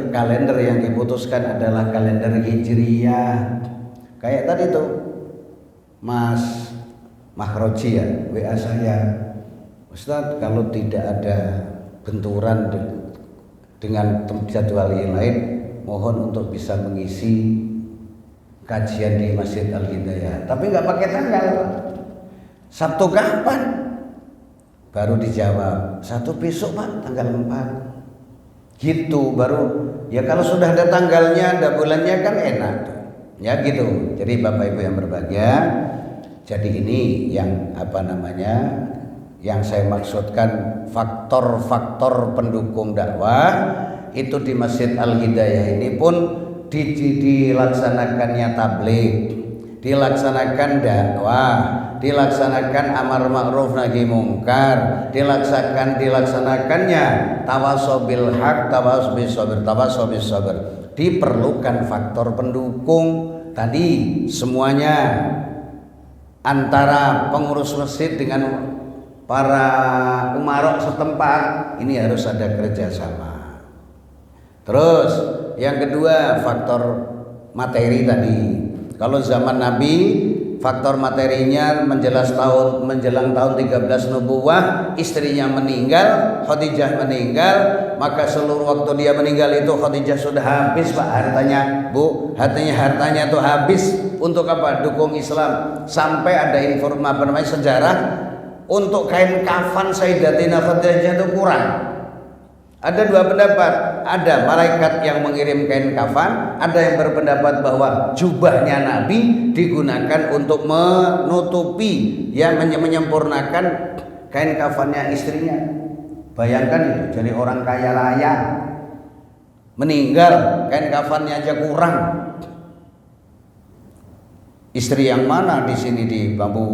yang diputuskan adalah kalender Hijriyah. Kayak tadi tuh Mas Mahroji ya, WA saya, Ustadz kalau tidak ada benturan dengan jadwal yang lain, mohon untuk bisa mengisi kajian di Masjid Al-Hidayah. Tapi nggak pakai tanggal Pak. Sabtu kapan? Baru dijawab, Sabtu besok Pak, tanggal 4. Gitu baru, ya kalau sudah ada tanggalnya, ada bulannya kan enak. Ya gitu. Jadi Bapak Ibu yang berbahagia, jadi ini yang yang saya maksudkan faktor-faktor pendukung dakwah itu di Masjid Al-Hidayah ini pun dilaksanakannya tabligh, dilaksanakan dakwah, dilaksanakan amar ma'ruf nahi mungkar, dilaksanakannya tawasau bil haq, tawasau bis sabr. Diperlukan faktor pendukung tadi semuanya, antara pengurus masjid dengan para umarok setempat ini harus ada kerjasama. Terus yang kedua faktor materi tadi. Kalau zaman Nabi faktor materinya menjelang tahun 13 nubuwah, istrinya meninggal, Khadijah meninggal, maka seluruh waktu dia meninggal itu Khadijah sudah habis Pak hartanya, Bu. Hartanya itu habis untuk apa? Dukung Islam. Sampai ada informasi sejarah untuk kain kafan Sayyidatina Khadijah itu kurang. Ada dua pendapat, ada malaikat yang mengirim kain kafan, ada yang berpendapat bahwa jubahnya Nabi digunakan untuk menutupi, ya menyempurnakan kain kafannya istrinya. Bayangkan itu, jadi orang kaya raya meninggal kain kafannya aja kurang. Istri yang mana di sini di Bambu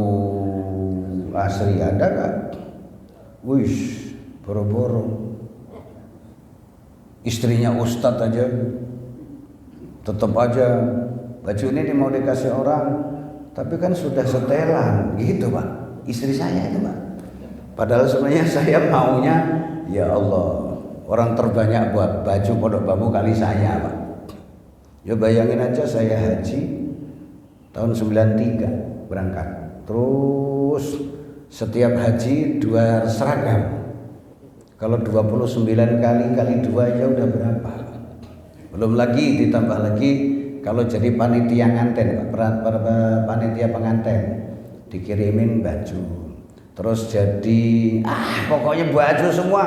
Asri ada gak? Wish, boro-boro. Istrinya ustadz aja tetap aja baju ini mau dikasih orang, tapi kan sudah setelan gitu Pak, istri saya itu Pak. Padahal sebenarnya saya maunya, ya Allah, orang terbanyak buat baju Pondok Bambu kali saya Pak. Ya bayangin aja saya haji tahun 93 berangkat, terus setiap haji 2 seragam. Kalau 29 kali 2 aja udah berapa? Belum lagi ditambah lagi kalau jadi panitia nganten, panitia pengantin dikirimin baju. Terus jadi pokoknya baju semua.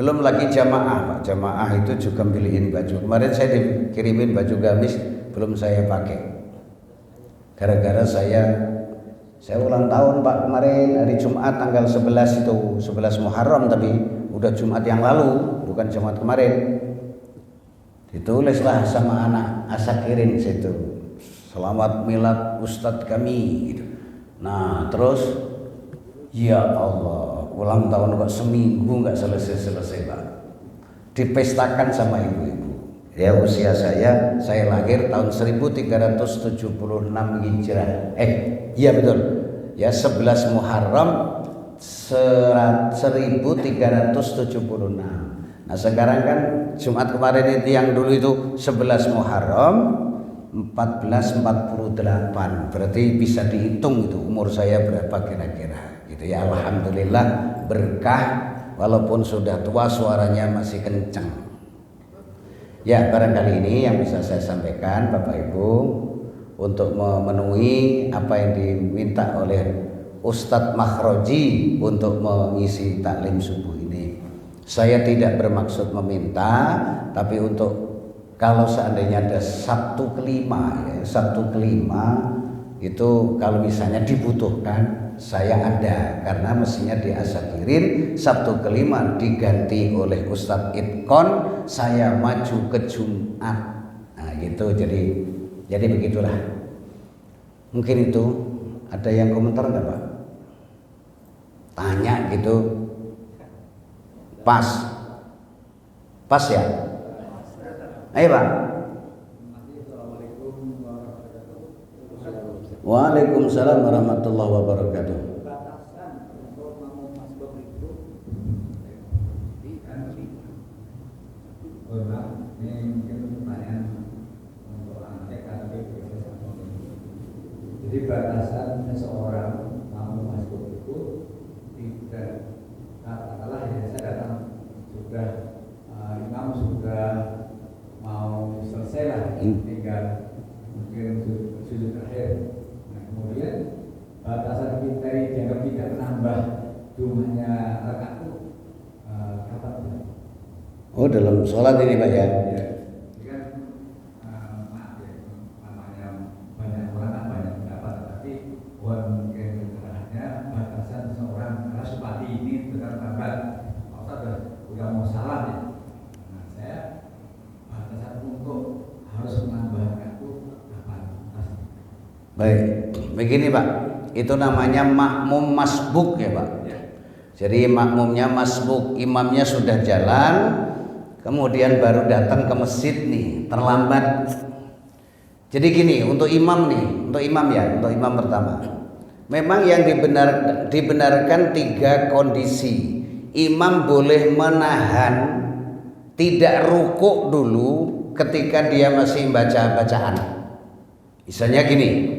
Belum lagi jamaah, Pak. Jamaah itu juga pilihin baju. Kemarin saya dikirimin baju gamis, belum saya pakai. Gara-gara saya ulang tahun Pak kemarin hari Jumat tanggal 11 itu, 11 Muharram, tapi udah Jumat yang lalu, bukan Jumat kemarin. Ditulislah sama anak Asakirin situ, selamat milad Ustadz kami gitu. Nah terus ya Allah, ulang tahun kok seminggu nggak selesai Pak, dipestakan sama ibu-ibu. Ya usia saya lahir tahun 1376 Hijrah. Iya betul. Ya 11 Muharram 1376. Nah sekarang kan Jumat kemarin itu yang dulu itu 11 Muharram 1448. Berarti bisa dihitung itu umur saya berapa kira-kira gitu ya. Alhamdulillah berkah, walaupun sudah tua suaranya masih kencang. Ya barangkali ini yang bisa saya sampaikan Bapak Ibu untuk memenuhi apa yang diminta oleh Ustadz Mahroji untuk mengisi taklim subuh ini. Saya tidak bermaksud meminta, tapi untuk kalau seandainya ada Sabtu kelima itu kalau misalnya dibutuhkan saya ada, karena mestinya di Asakirin Sabtu kelima diganti oleh Ustadz Itkon, saya maju ke Jumat. Nah gitu, jadi begitulah. Mungkin itu ada yang komentar nggak Pak? Tanya gitu, pas ya. Ayo Pak. Waalaikumsalam warahmatullahi wabarakatuh. Ini mungkin pertanyaan untuk anak TK tapi jadi batasan seseorang mau masuk itu tidak, katakanlah ya saya datang sudah imam sudah mau selesai lah, tinggal mungkin sujud akhir. Nah kemudian batasan kita ini dianggap tidak menambah jumlahnya rakaat itu kapan? Oh dalam sholat ini Pak ya? Ya, ini kan maaf ya, namanya banyak orang kan banyak pendapat, tapi buat mungkin caranya batasan seorang karena supati ini benar lambat, udah mau salah ya. Nah saya batasan untuk harus menambahkan itu kapan? Baik, begini Pak, itu namanya makmum masbuk ya Pak. Jadi makmumnya masbuk, imamnya sudah jalan, kemudian baru datang ke masjid nih, terlambat. Jadi gini, untuk imam pertama. Memang yang dibenarkan 3 kondisi. Imam boleh menahan tidak rukuk dulu ketika dia masih baca bacaan. Misalnya gini.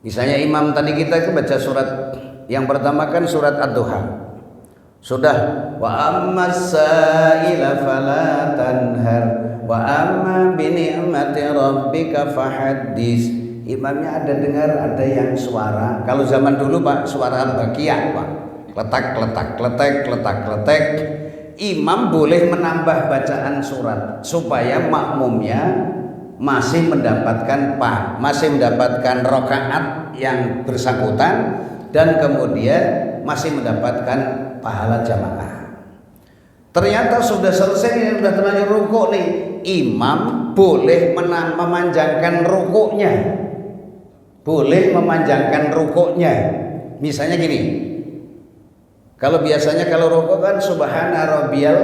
Misalnya imam tadi kita baca surat yang pertama kan surat Ad-Duha. Sudah wa ammas sa'ila fala tanhar wa amma bi ni'mati rabbika fahaddis. Imamnya ada dengar ada yang suara. Kalau zaman dulu Pak, suara al-baqiyah Pak. Kletak. Imam boleh menambah bacaan surat supaya makmumnya masih mendapatkan rakaat yang bersangkutan dan kemudian masih mendapatkan pahala jamaah. Ternyata sudah selesai, sudah terlanjur rukuk nih, imam boleh memanjangkan rukuknya. Misalnya gini, kalau biasanya kalau rukuk kan subhana rabbiyal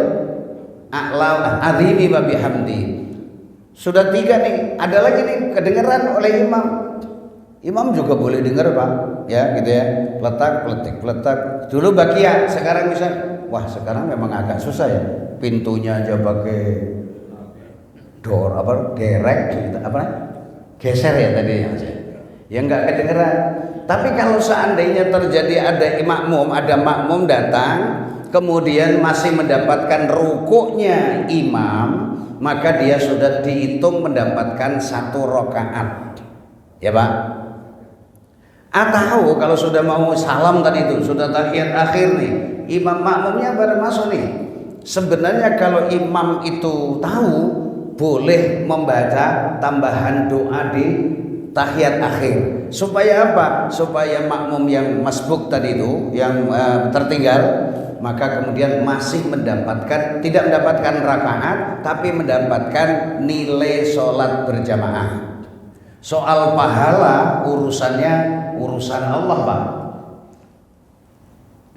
a'la azimi wa bihamdi. Sudah 3 nih, ada lagi nih kedengaran oleh imam. Imam juga boleh dengar Pak, ya gitu ya. Peletak. Dulu bakia, sekarang bisa. Wah sekarang memang agak susah ya. Pintunya aja pakai gerek, gitu, geser ya tadi yang saya. Ya nggak kedengeran. Tapi kalau seandainya terjadi ada makmum datang, kemudian masih mendapatkan rukuknya imam, maka dia sudah dihitung mendapatkan 1 rakaat. Ya Pak. Atau kalau sudah mau salam tadi itu, sudah tahiyat akhir nih, imam makmumnya baru masuk nih. Sebenarnya kalau imam itu tahu, boleh membaca tambahan doa di tahiyat akhir. Supaya apa? Supaya makmum yang masbuk tadi itu, yang tertinggal, maka kemudian masih tidak mendapatkan rakaat, tapi mendapatkan nilai sholat berjamaah. Soal pahala urusan Allah Pak.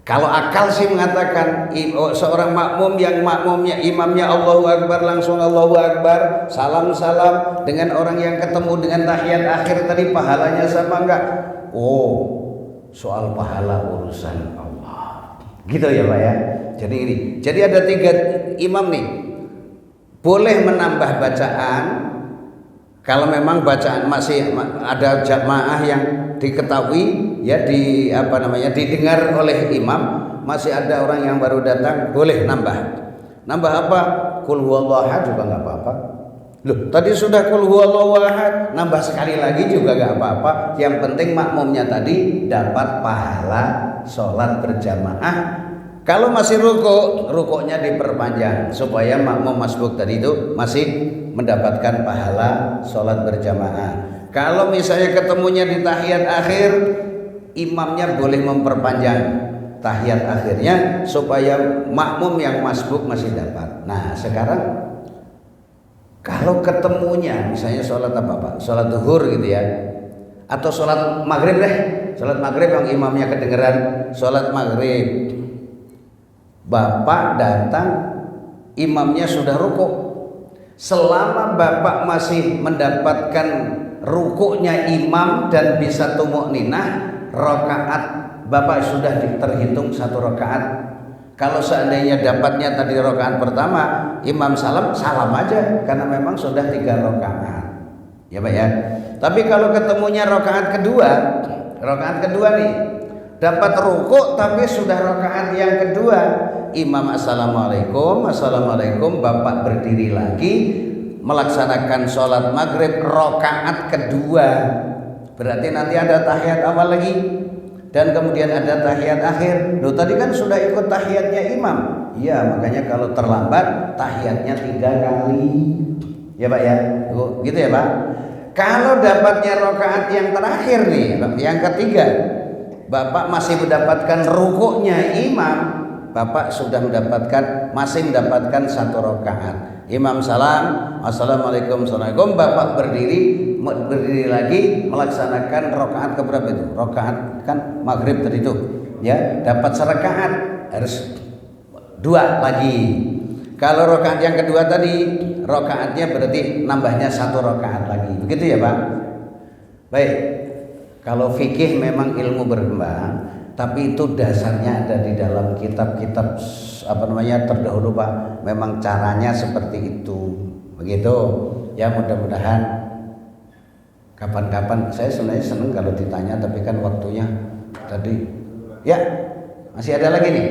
Kalau akal sih mengatakan seorang makmum yang imamnya Allahu Akbar langsung Allahu Akbar, salam dengan orang yang ketemu dengan tahiyat akhir tadi pahalanya sama enggak? Oh, soal pahala urusan Allah. Gitu ya Pak ya. Jadi ada 3 imam nih. Boleh menambah bacaan kalau memang bacaan masih ada jamaah yang diketahui ya didengar oleh imam, masih ada orang yang baru datang, boleh nambah apa? Qul huwallahu ahad juga nggak apa-apa. Loh, tadi sudah qul huwallahu ahad, nambah sekali lagi juga nggak apa-apa. Yang penting makmumnya tadi dapat pahala sholat berjamaah. Kalau masih rukuknya diperpanjang supaya makmum masbuk tadi itu masih mendapatkan pahala sholat berjamaah. Kalau misalnya ketemunya di tahiyat akhir, imamnya boleh memperpanjang tahiyat akhirnya supaya makmum yang masbuk masih dapat. Nah sekarang kalau ketemunya misalnya sholat apa Pak? Sholat zuhur gitu ya, atau sholat maghrib deh. Sholat maghrib yang imamnya kedengeran sholat maghrib, Bapak datang, imamnya sudah rukuk. Selama Bapak masih mendapatkan rukuknya imam dan bisa tumakninah, rakaat Bapak sudah terhitung 1 rakaat. Kalau seandainya dapatnya tadi rakaat pertama, imam salam aja karena memang sudah 3 rakaat. Ya Pak ya. Tapi kalau ketemunya rakaat kedua nih, dapat rukuk tapi sudah rakaat yang kedua, imam assalamualaikum, Bapak berdiri lagi melaksanakan sholat maghrib rakaat kedua. Berarti nanti ada tahiyat awal lagi dan kemudian ada tahiyat akhir. Loh tadi kan sudah ikut tahiyatnya imam. Iya, makanya kalau terlambat tahiyatnya 3 kali. Ya Pak ya. Gitu ya Pak. Kalau dapatnya rakaat yang terakhir nih, yang ketiga, Bapak masih mendapatkan rukuknya imam, Bapak masih mendapatkan 1 rakaat. Imam salam, assalamualaikum, Bapak berdiri lagi melaksanakan rakaat keberapa itu? Rakaat kan maghrib tadi itu, ya dapat serakaat, harus 2 lagi. Kalau rakaat yang kedua tadi, rakaatnya berarti nambahnya 1 rakaat lagi, begitu ya Pak? Baik. Kalau fikih memang ilmu berkembang, tapi itu dasarnya ada di dalam kitab-kitab terdahulu Pak. Memang caranya seperti itu, begitu. Ya mudah-mudahan kapan-kapan, saya sebenarnya senang kalau ditanya, tapi kan waktunya tadi. Ya, masih ada lagi nih.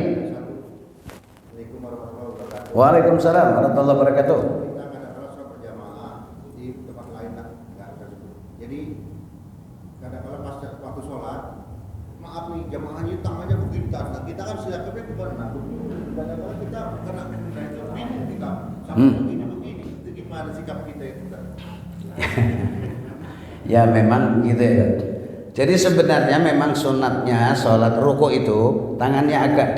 Waalaikumsalam warahmatullahi wabarakatuh. Kita kadang-kadang sholat berjamaah di tempat lain nggak ada. Jadi kadang-kadang pas waktu sholat, maaf nih jamaahnya tangannya begini, kita kan silakannya kemana? Kadang-kadang kita kena bingung kita sama begini, itu gimana sikap kita itu? Ya memang gitu ya. Jadi sebenarnya memang sunatnya sholat ruku itu tangannya agak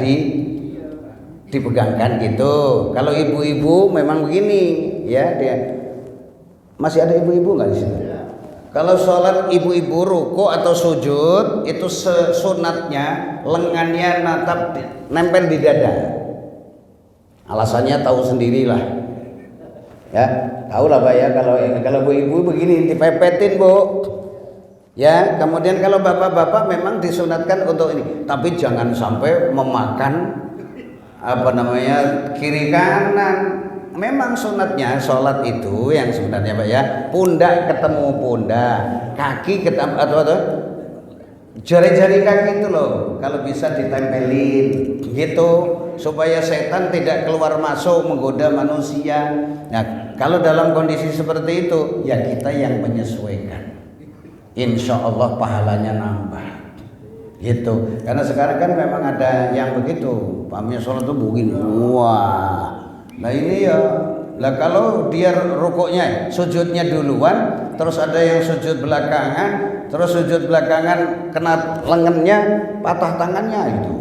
dipegangkan gitu. Kalau ibu-ibu memang begini, ya dia. Masih ada ibu-ibu nggak di situ? Kalau sholat ibu-ibu ruku atau sujud itu sunatnya lengannya nempel di dada. Alasannya tahu sendirilah. Ya, tahu lah Pak ya, kalau ibu-ibu begini dipepetin Bu. Ya, kemudian kalau bapak-bapak memang disunatkan untuk ini, tapi jangan sampai memakan kiri kanan. Memang sunatnya sholat itu yang sebenarnya Pak ya, pundak ketemu pundak, kaki ketemu atau jari-jari kaki itu loh, kalau bisa ditempelin gitu supaya setan tidak keluar masuk menggoda manusia. Nah, kalau dalam kondisi seperti itu ya kita yang menyesuaikan, insya Allah pahalanya nambah gitu. Karena sekarang kan memang ada yang begitu, pahamnya sholat itu begini, wah. Nah ini ya, lah kalau dia rukuknya sujudnya duluan, terus ada yang sujud belakangan, terus sujud belakangan kena lengannya, patah tangannya itu.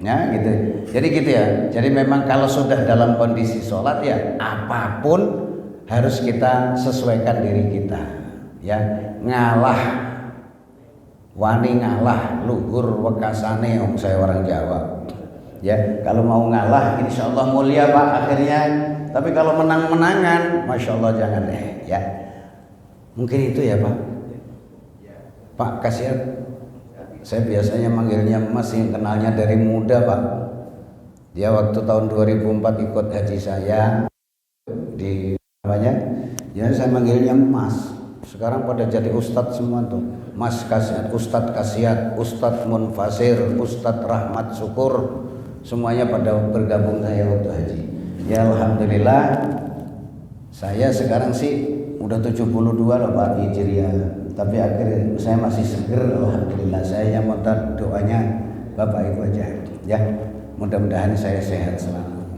Ya gitu. Jadi gitu ya. Jadi memang kalau sudah dalam kondisi sholat ya apapun harus kita sesuaikan diri kita. Ya ngalah, wani ngalah, luhur wekasane, saya orang Jawa. Ya kalau mau ngalah insya Allah mulia Pak akhirnya. Tapi kalau menang-menangan, masya Allah jangan deh. Ya mungkin itu ya Pak kasihan. Saya biasanya manggilnya Mas, yang kenalnya dari muda Pak. Dia waktu tahun 2004 ikut haji saya di ya saya manggilnya Mas. Sekarang pada jadi Ustadz semua tuh. Mas Kasiat, Ustadz Kasiat, Ustadz Munfasir, Ustadz Rahmat Syukur, semuanya pada bergabung saya waktu haji. Ya alhamdulillah, saya sekarang sih udah 72 loh Pak Hijriah. Tapi akhirnya saya masih seger, alhamdulillah. Saya yang minta doanya Bapak Ibu aja, ya. Mudah-mudahan saya sehat selalu.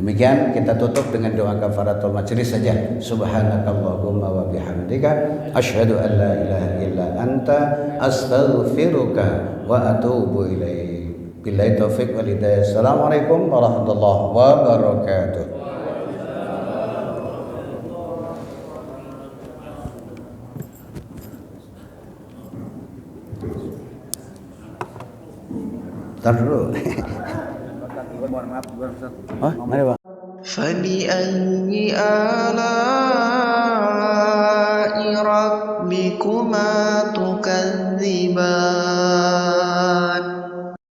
Demikian kita tutup dengan doa kafaratul majlis saja. Subhanakallahumma wa bihamdika asyhadu an la ilaha illa anta astaghfiruka wa atubu ilaik. Billahi taufiq wal hidayah. Assalamualaikum warahmatullahi wabarakatuh. Ntar dulu. Oh, mari Pak. فبأي آلاء ربكما تكذبان